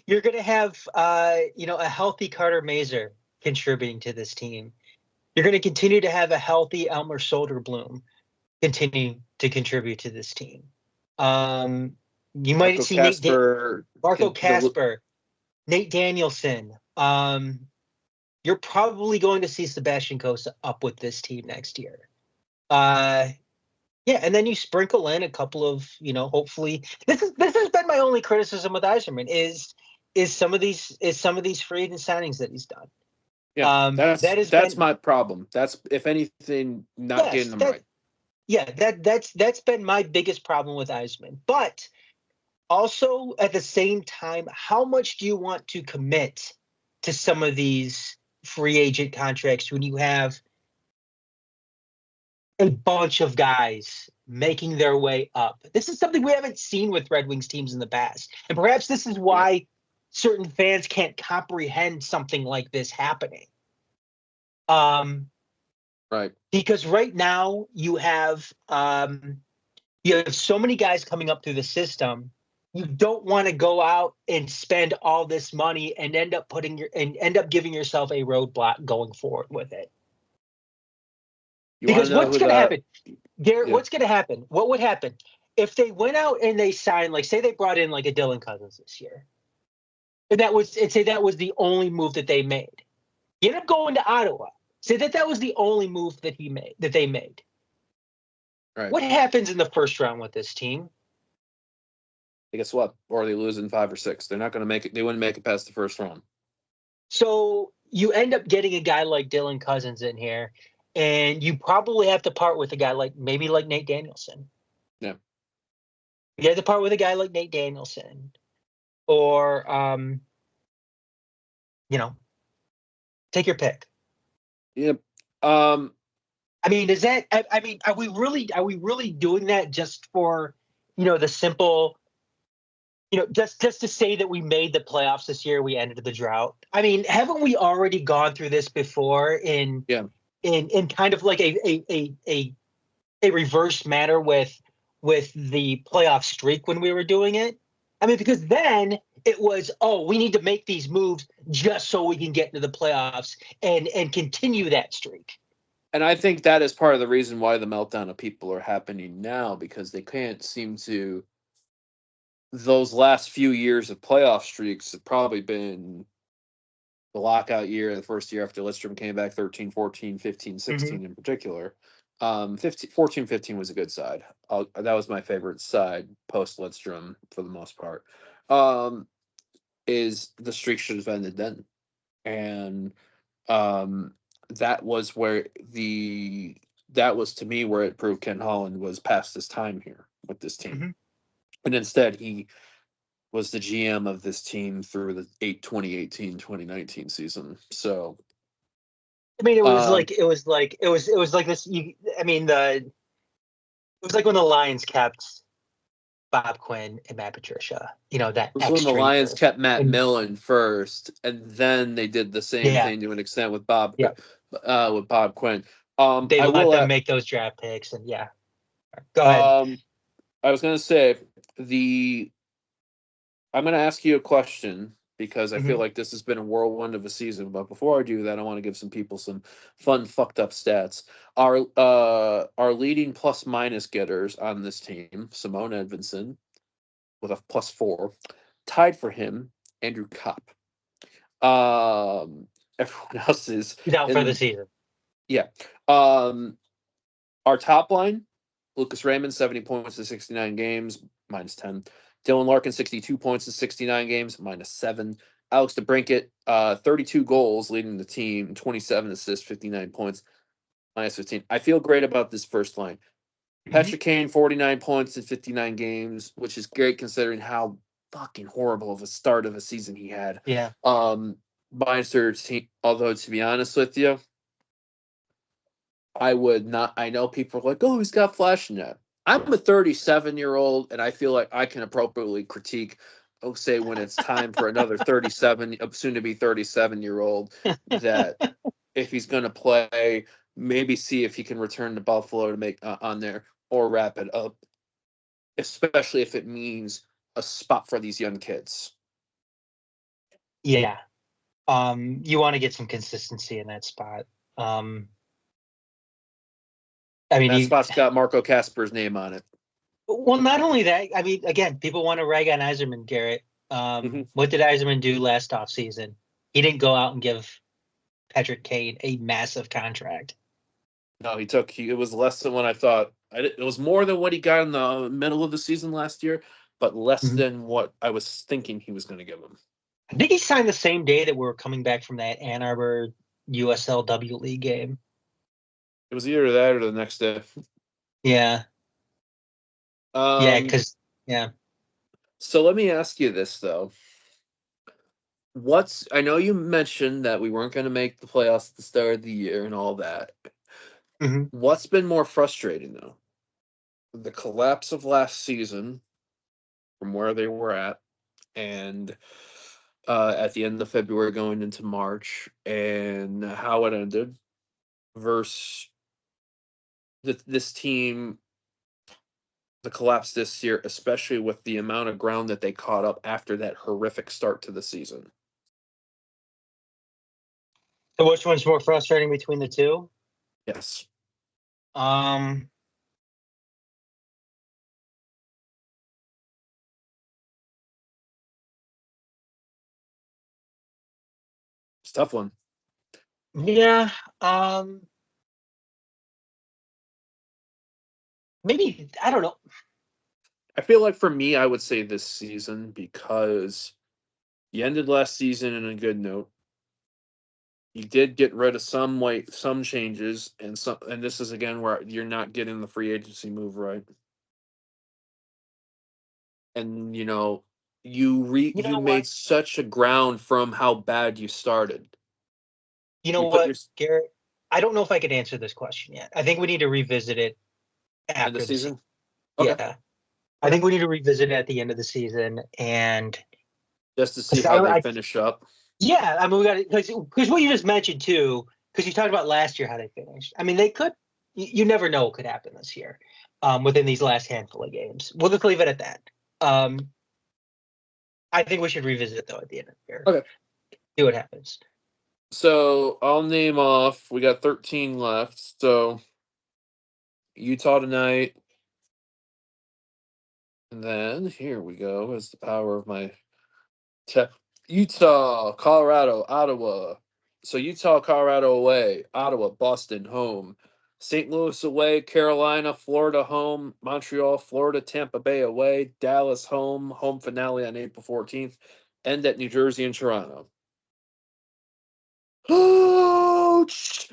You're going to have a healthy Carter Mazer contributing to this team. You're going to continue to have a healthy Elmer Soderblom continue to contripute to this team. You might see Marco Kasper, Nate Danielson. You're probably going to see Sebastian Cossa up with this team next year. And then you sprinkle in a couple of, hopefully this has been my only criticism with Yzerman is some of these free agent signings that he's done. Yeah, that's my problem. That's, if anything, not getting them right. Yeah, that's been my biggest problem with Yzerman. But also at the same time, how much do you want to commit to some of these free agent contracts when you have a bunch of guys making their way up? This is something we haven't seen with Red Wings teams in the past. And perhaps this is why certain fans can't comprehend something like this happening. Right. Because right now you have so many guys coming up through the system. You don't want to go out and spend all this money and end up giving yourself a roadblock going forward with it. Because what's going to happen, Garrett? What's going to happen? What would happen if they went out and they signed, like, say they brought in like a Dylan Cousins this year, and that was the only move that they made. You end up going to Ottawa. Say that was the only move that they made. Right. What happens in the first round with this team? Guess what? Or they lose in 5 or 6. They're not going to make it. They wouldn't make it past the first round. So you end up getting a guy like Dylan Cousins in here, and you probably have to part with a guy like Nate Danielson. Yeah. You have to part with a guy like Nate Danielson, or take your pick. Yep. I mean, are we really doing that just for, the simple, just to say that we made the playoffs this year, we ended the drought? I mean, haven't we already gone through this before in kind of like a reverse manner with the playoff streak when we were doing it? I mean, because then it was, we need to make these moves just so we can get into the playoffs and continue that streak. And I think that is part of the reason why the meltdown of people are happening now, because they can't seem to. Those last few years of playoff streaks have probably been the lockout year, the first year after Lidstrom came back, 13, 14, 15, 16 in particular. 14-15 was a good side. That was my favorite side post Lidstrom for the most part. Um, is the streak should have ended then, and um, that was that was to me where it proved Ken Holland was past his time here with this team, Hmm. and instead he was the GM of this team through the 2018-2019 season. So, I mean, um, it was like this. I mean, it was like when the Lions kept Bob Quinn and Matt Patricia. You know, that it was when the extra Lions year. kept Matt And Millen first, and then they did the same yeah, thing to an extent yeah, with Bob Quinn. they I let will. them make those draft picks, and yeah. Go ahead. Um, I was gonna say the. I'm gonna ask you a question because I feel Hmm. like this has been a whirlwind of a season. But before I do that, I want to give some people some fun, fucked up stats. Our leading plus minus getters on this team, Simone Edvinson with a +4, tied for him, Andrew Kopp. Everyone else is He's out for the in. season. Yeah. Um, our top line, Lucas Raymond, 70 points in 69 games, -10. Dylan Larkin, 62 points in 69 games, -7. Alex DeBrinket, 32 goals, leading the team, 27 assists, 59 points, -15. I feel great about this first line. Hmm. Patrick Kane, 49 points in 59 games, which is great considering how fucking horrible of a start of a season he had. Yeah. -13. Although, to be honest with you, I would not. I know people are like, "Oh, he's got flash in that." I'm a 37-year-old, and I feel like I can appropriately critique. Oh, say when it's time for another 37, soon to be 37-year-old, that if he's going to play, maybe see if he can return to Buffalo to make on there or wrap it up, especially if it means a spot for these young kids. Yeah. You want to get some consistency in that spot. Um, I And mean, that spot's got Marco Casper's name on it. well, not only that, I mean, again, people want to rag on Yzerman, Garrett. Hmm. What did Yzerman do last offseason? He didn't go out and give Patrick Kane a massive contract. No, it was less than what I thought. It was more than what he got in the middle of the season last year, but less Mhm. than what I was thinking he was going to give him. I think he signed the same day that we were coming back from that Ann Arbor USLW League game. It was either that or the next day. Yeah. Yeah, Um, because yeah. so let me ask you this though. I know you mentioned that we weren't going to make the playoffs at the start of the year and all that. Mhm. What's been more frustrating though? The collapse of last season from where they were at and at the end of February going into March and how it ended versus this team, the collapse this year, especially with the amount of ground that they caught up after that horrific start to the season. So which one's more frustrating between the two? Yes. Um, It's a tough one. yeah. Um, Maybe I don't know. I feel like for me, I would say this season because you ended last season in a good note. You did get rid of some changes, and this is again where you're not getting the free agency move right. And You you know made what? such a ground from how bad you started. You know You put your what, Garrett? I don't know if I could answer this question yet. I think we need to revisit it end of after the season. season. Okay. Yeah, I Okay. think we need to revisit it at the end of the season, and Just to see because how they finish up. yeah, I mean, we got because what you just mentioned too, because you talked about last year how they finished. I mean, they could. You never know what could happen this year, within these last handful of games. We'll just leave it at that. Um, I think we should revisit it though at the end of the year. Okay. See what happens. So I'll name off. We got 13 left. So Utah tonight. And then here we go. Is the power of my tech. Utah, Colorado, Ottawa. So Utah, Colorado away. Ottawa, Boston home. St. Louis away, Carolina, Florida home, Montreal, Florida, Tampa Bay away, Dallas home finale on April 14th, end at New Jersey and Toronto. Ouch!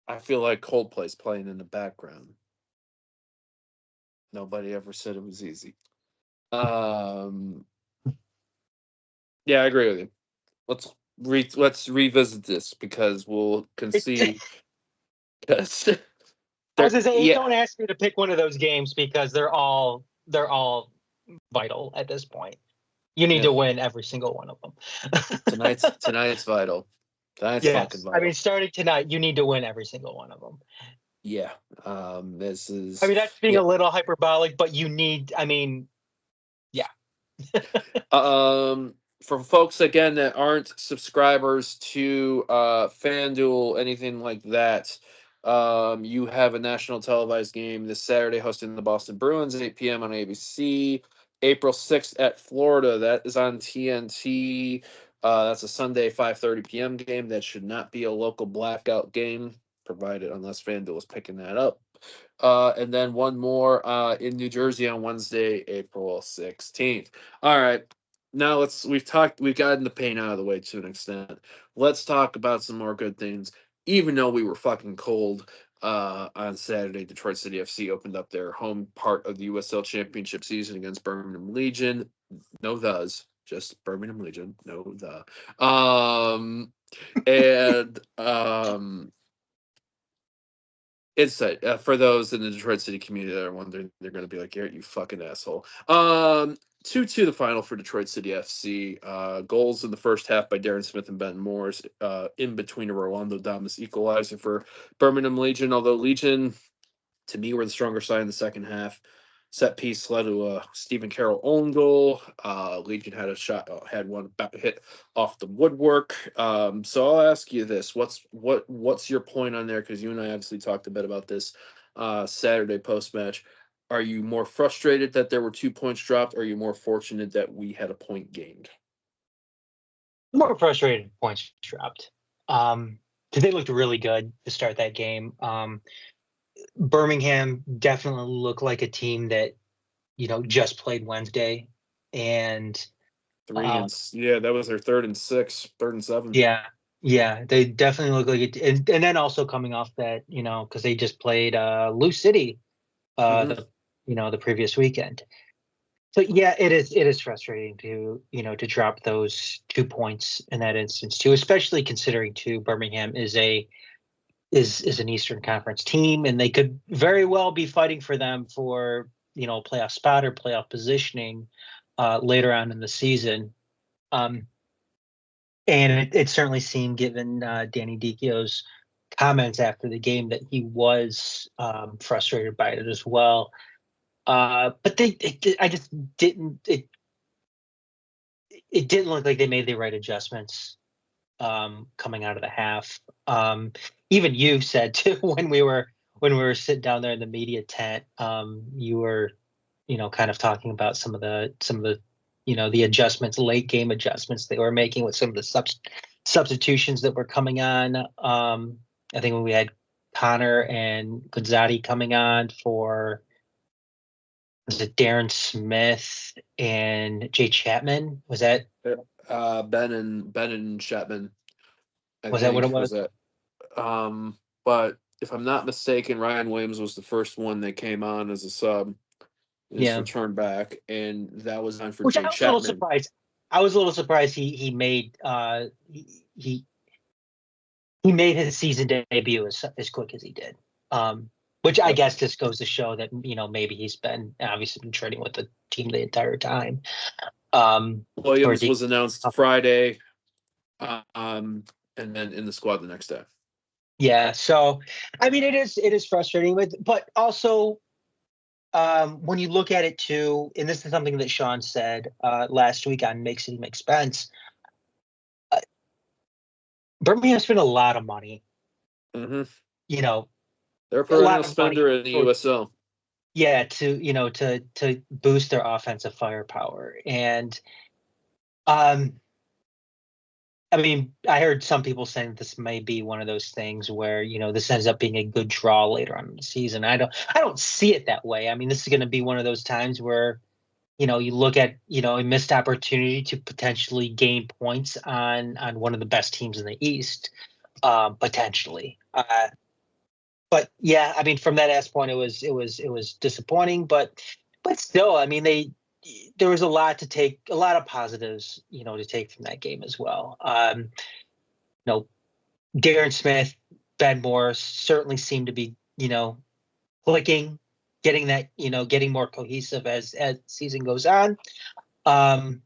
I feel like Coldplay's playing in the background. Nobody ever said it was easy. Yeah, I agree with you. Let's revisit this because we'll concede. Because I was gonna say, yeah, don't ask me to pick one of those games because they're all vital at this point. You need yeah. to win every single one of them. Tonight's vital. Tonight's fucking Yes, I mean, vital. starting tonight, you need to win every single one of them. Yeah. This I is mean, that's being yeah. a little hyperbolic, but you need. I mean, yeah. Um, for folks again that aren't subscribers to FanDuel, anything like that, you have a national televised game this Saturday hosting the Boston Bruins at 8 p.m. on ABC. April 6th at Florida. That is on TNT. That's a Sunday 5:30 p.m. game. That should not be a local blackout game, provided unless FanDuel is picking that up. And then one more in New Jersey on Wednesday, April 16th. All right. Now we've gotten the pain out of the way to an extent. Let's talk about some more good things. Even though we were fucking cold on Saturday, Detroit City FC opened up their home part of the USL Championship season against Birmingham Legion. No thes, just Birmingham Legion. No the. And insight for those in the Detroit City community that are wondering, they're going to be like, Garrett, you fucking asshole. 2-2 the final for Detroit City FC. Goals in the first half by Darren Smith and Ben Morris. In between a Rolando Damas equalizer for Birmingham Legion. Although Legion, to me, were the stronger side in the second half. Set piece led to a Stephen Carroll own goal. Legion had a shot, had one hit off the woodwork. So I'll ask you this: what's your point on there? Because you and I obviously talked a bit about this Saturday post match. Are you more frustrated that there were 2 points dropped? Or are you more fortunate that we had a point gained? More frustrated points dropped. Because they looked really good to start that game. Birmingham definitely looked like a team that just played Wednesday, and Yeah, that was their 3rd and 6, 3rd and 7. yeah, yeah, they definitely look like it. And then also coming off that, because they just played Lou City, Mm-hmm. the previous weekend. So yeah, it is frustrating to drop those 2 points in that instance too, especially considering too Birmingham is an Eastern Conference team, and they could very well be fighting for them for playoff spot or playoff positioning later on in the season. Um, and it certainly seemed, given Danny Dicchio's comments after the game, that he was frustrated by it as well. But I just didn't. It didn't look like they made the right adjustments coming out of the half. Even you said too when we were sitting down there in the media tent, you were kind of talking about some of the the adjustments, late game adjustments they were making with some of the substitutions that were coming on. I think when we had Connor and Guzzati coming on for, was it Darren Smith and Jay Chapman? Ben and Chapman, I Was that what it think, was? was it. But if I'm not mistaken, Ryan Williams was the first one that came on as a sub, his Yeah. return back, and that was on for Which Jay I was a little Chapman. surprised. I was a little surprised he made he he made his season debut as quick as he did. Which I Yep. guess just goes to show that maybe he's obviously been training with the team the entire time. Or Williams was announced Friday, and then in the squad the next day. yeah. So I mean, it is frustrating, but also when you look at it too, and this is something that Sean said last week on Make City Make Spence. Birmingham spent a lot of money, Mm-hmm. you know, They're a a lot perennial of money spender in the for, USL. yeah, to boost their offensive firepower. And um I mean, I heard some people saying this may be one of those things where, this ends up being a good draw later on in the season. I don't see it that way. I mean, this is going to be one of those times where, you look at, a missed opportunity to potentially gain points on one of the best teams in the East, potentially. But yeah, I mean, from that standpoint, it was disappointing, but still, I mean, there was a lot of positives, to take from that game as well. Know, Darren Smith, Ben Morris certainly seem to be, clicking, getting more cohesive as season goes on. Um,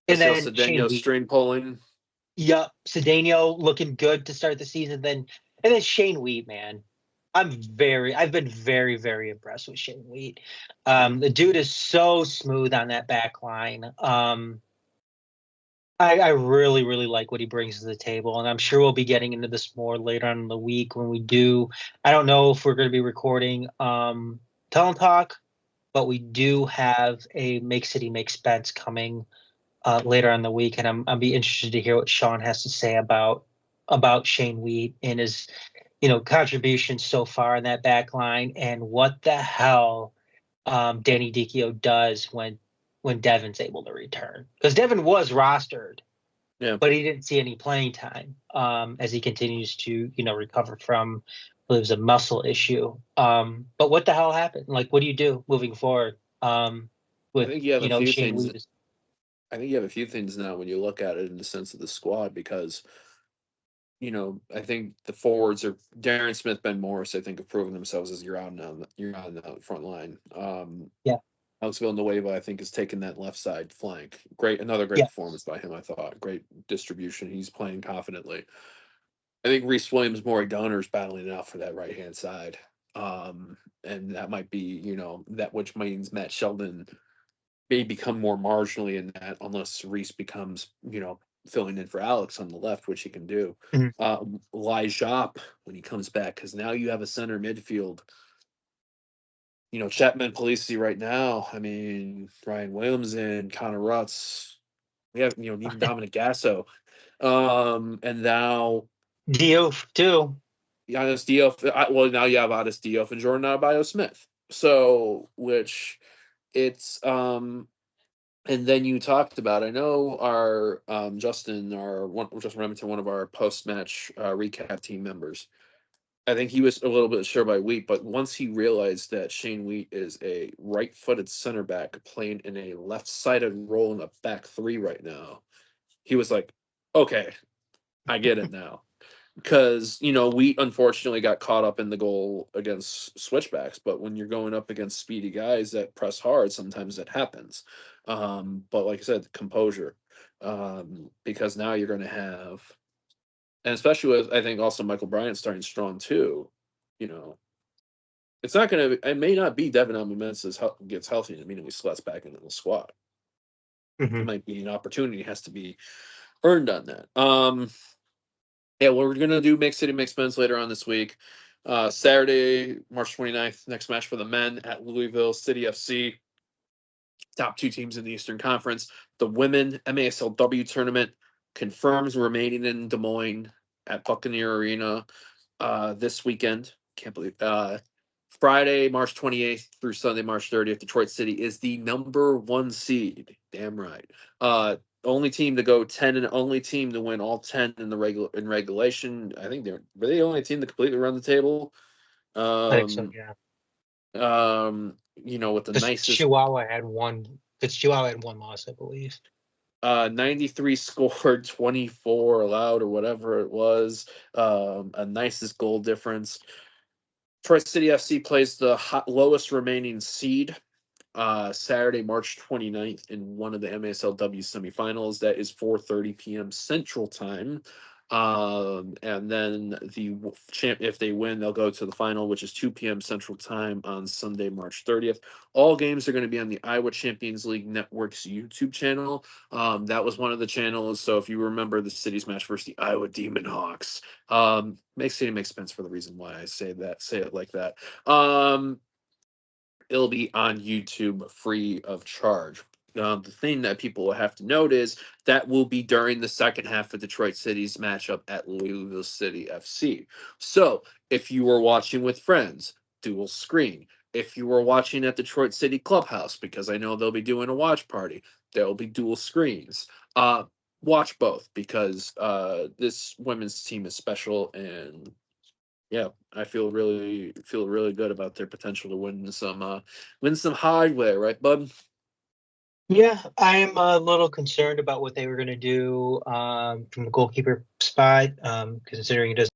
and Jesse then Shane Cedeno Wheat, string pulling. yep, Cedeno looking good to start the season. And then Shane Wheat, man, I've been very, very impressed with Shane Wheat. The dude is so smooth on that back line. I really, really like what he brings to the table, and I'm sure we'll be getting into this more later on in the week when we do. I don't know if we're going to be recording Tell 'em Talk, but we do have a Make City Make Spence coming later on in the week, and I'll be interested to hear what Sean has to say about Shane Wheat and his contributions so far in that back line, and what the hell Danny Dicchio does when Devin's able to return, because Devin was rostered, Yeah. but he didn't see any playing time as he continues to recover from, I believe it was a muscle issue. But what the hell happened? Like, what do you do moving forward I with think you have a few Shane things. Weavis? I think you have a few things now when you look at it in the sense of the squad because I think the forwards are Darren Smith, Ben Morris. I think have proven themselves as you're out now the front line. Yeah, Alex Villanueva, I think, has taken that left side flank. Another great yeah. performance by him. I thought great distribution. He's playing confidently. I think Reese Williams, Maury Donner's battling it out for that right hand side. And that might be, that which means Matt Sheldon may become more marginally in that unless Reese becomes, filling in for Alex on the left, which he can do. Mhm. Lijop when he comes back, because now you have a center midfield. Chapman Polisi right now. I mean, Ryan Williams and Connor Rutz. We have, even Dominic Gasso. And now Diouf too. Giannis Diouf. Well, now you have Addis Diouf and Jordan Adebayo Smith. So, which it's and then you talked about, I know our Justin, Justin Remington, one of our post match recap team members. I think he was a little bit sure by Wheat, but once he realized that Shane Wheat is a right footed center back playing in a left sided role in a back three right now, he was like, okay, I get it now. Because, Wheat unfortunately got caught up in the goal against switchbacks, but when you're going up against speedy guys that press hard, sometimes that happens. But like I said, composure. Because now you're going to have, and especially with, I think also Michael Bryant starting strong too, you know, it's not going to, it may not be Devin Mensah gets healthy and immediately slots back into the squad. It Mhm. might be an opportunity has to be earned on that. Yeah, well, we're gonna do Mix City Mix Men's later on this week. Saturday, March 29th, next match for the men at Louisville City FC. Top two teams in the Eastern Conference. The women MASLW tournament confirms remaining in Des Moines at Buccaneer Arena this weekend. Can't believe Friday, March 28th through Sunday, March 30th, Detroit City is the number one seed. Damn right. Only team to go 10 and only team to win all 10 in regulation. I think were they the only team to completely run the table. I think so. Um, Yeah, with the because nicest Chihuahua had one loss, I believe. 93 scored, 24 allowed, or whatever it was. A nicest goal difference. Detroit City FC plays the lowest remaining seed Saturday, March 29th in one of the MASLW semifinals. That is 4:30 p.m. Central Time. And then if they win, they'll go to the final, which is 2 p.m. Central Time on Sunday, March 30th. All games are going to be on the Iowa Champions League Network's YouTube channel. That was one of the channels. So if you remember the city's match versus the Iowa Demon Hawks, makes City makes sense for the reason why I say it like that. It'll be on YouTube free of charge. the thing that people will have to note is that will be during the second half of Detroit City's matchup at Louisville City FC. So if you were watching with friends, dual screen. If you were watching at Detroit City Clubhouse, because I know they'll be doing a watch party, there will be dual screens. Watch both, because this women's team is special, and yeah, I feel really good about their potential to win some hardware, right, bud? Yeah, I am a little concerned about what they were going to do from the goalkeeper spot, considering it is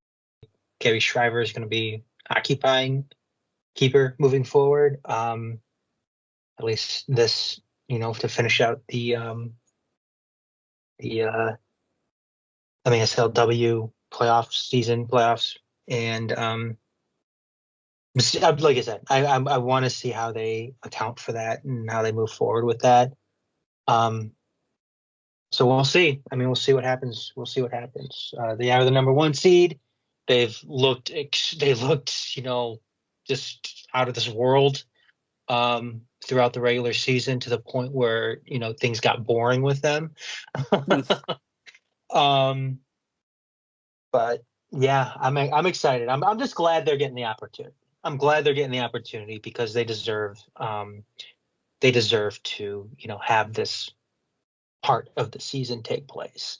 Gary Shriver is going to be occupying keeper moving forward. At least this, to finish out the MASLW playoffs, and like I said, I want to see how they account for that and how they move forward with that. So we'll see. I mean, we'll see what happens. They are the number one seed. They've looked, just out of this world throughout the regular season, to the point where things got boring with them. um, but yeah, I'm excited. I'm just glad they're getting the opportunity. I'm glad they're getting the opportunity, because they deserve to have this part of the season take place.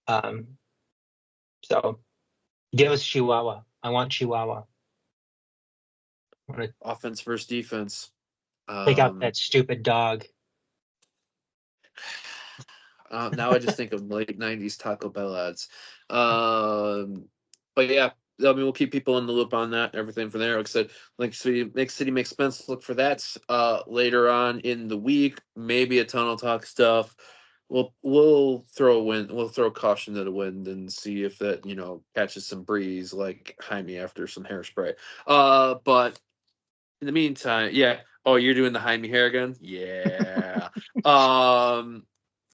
So give us Chihuahua. I want Chihuahua. I want to Offense versus defense. take out that stupid dog. Now I just think of late '90s Taco Bell ads. But yeah, I mean, we'll keep people in the loop on that. Everything from there. Like I said, Make City Make Spence. Look for that later on in the week. Maybe a tunnel talk stuff. We'll throw caution to the wind and see if that catches some breeze, like Jaime after some hairspray. But in the meantime, yeah. Oh, you're doing the Jaime hair again? Yeah.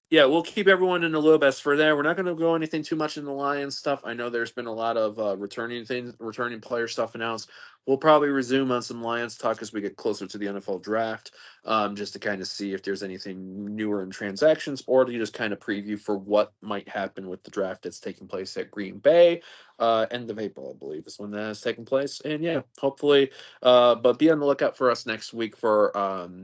Yeah, we'll keep everyone in the loop as for there. We're not going to go anything too much in the Lions stuff. I know there's been a lot of returning player stuff announced. We'll probably resume on some Lions talk as we get closer to the NFL draft, just to kind of see if there's anything newer in transactions, or to just kind of preview for what might happen with the draft that's taking place at Green Bay. End of April, I believe, is when that has taken place. And yeah, hopefully, but be on the lookout for us next week for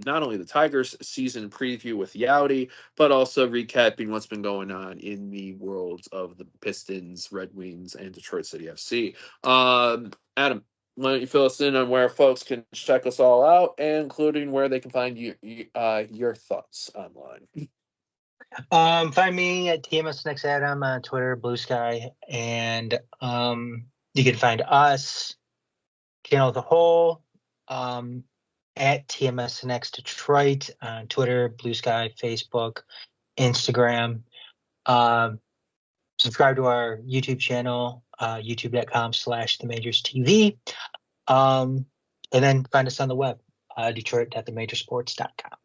not only the Tigers season preview with Yowdy, but also recapping what's been going on in the worlds of the Pistons, Red Wings, and Detroit City FC. Adam, why don't you fill us in on where folks can check us all out, including where they can find your thoughts online? Find me at TMS Next Adam on Twitter, Blue Sky, and you can find us, Channel the Whole, at TMS Next Detroit on Twitter, Blue Sky, Facebook, Instagram. Subscribe to our YouTube channel, youtube.com/TheMajorsTV. And then find us on the web, Detroit.themajorsports.com.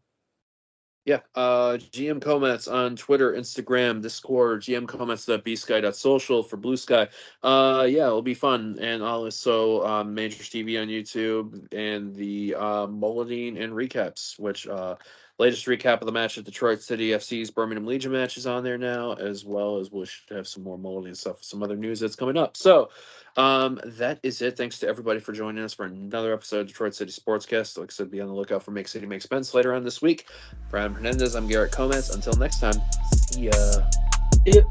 Yeah, GM Comets on Twitter, Instagram, Discord, GM Comets.bsky.social for Blue Sky. Yeah, it'll be fun. And also Majors TV on YouTube, and the bulletin and recaps, which latest recap of the match at Detroit City FC's Birmingham Legion match is on there now, as well as we'll have some more bulletin stuff, some other news that's coming up. So that is it. Thanks to everybody for joining us for another episode of Detroit City Sportscast. Like I said, be on the lookout for Make City Make Spence later on this week. For Adam Hernandez, I'm Garrett Gomez. Until next time, see ya. Yep.